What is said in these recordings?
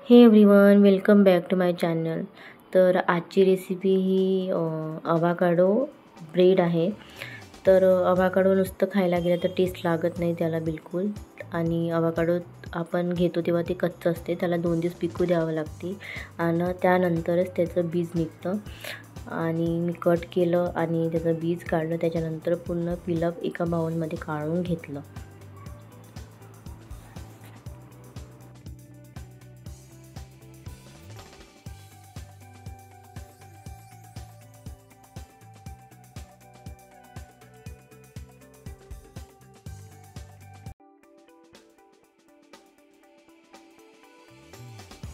हे everyone, welcome back to my channel. तर आजची रेसिपी ही अवाकाडो ब्रेड आहे। तर अवाकाडो नुसतं खायला गेलं तर टेस्ट लागत नाही त्याला बिलकुल। आणि अवाकाडो आपण घेतो तेव्हा ते कच्चं असते, त्याला 2 दिवस पिकू द्यावं लागते आणि त्यानंतरच त्याचं बीज निघतं। आणि मी कट केलं आणि त्याचं बीज काढलं, त्याच्यानंतर पूर्ण पिलअप एका बाउलमध्ये काढून घेतलं।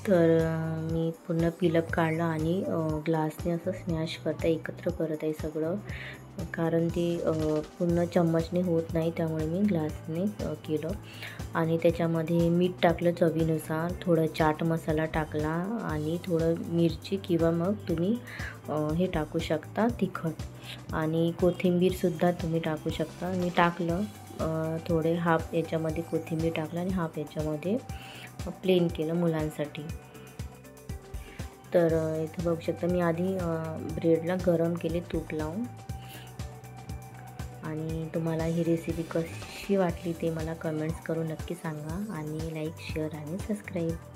तर मी पूर्ण पिलअप काढलं आणि ग्लासने असं स्मॅश एकत्र करत आहे सगळं, कारण ते पूर्ण चम्मचने होत नाही, त्यामुळे मी ग्लासने केलं। आणि त्याच्यामध्ये मीठ टाकलं चवीनुसार, थोडं चाट मसाला टाकला आणि थोडं मिरची किंवा मग तुम्ही हे टाकू शकता तिखट, आणि कोथिंबीरसुद्धा तुम्ही टाकू शकता। मी टाकलं थोडे हाफ याच्यामध्ये कोथिंबीर टाकलं आणि हाफ याच्यामध्ये प्लेन केलं मुलांसाठी। तर इथे बघू शकता मी आधी ब्रेडला गरम केले तूप लावून। आणि तुम्हाला ही रेसिपी कशी वाटली ते मला कमेंट्स करून नक्की सांगा, आणि लाईक, शेअर आणि सबस्क्राईब।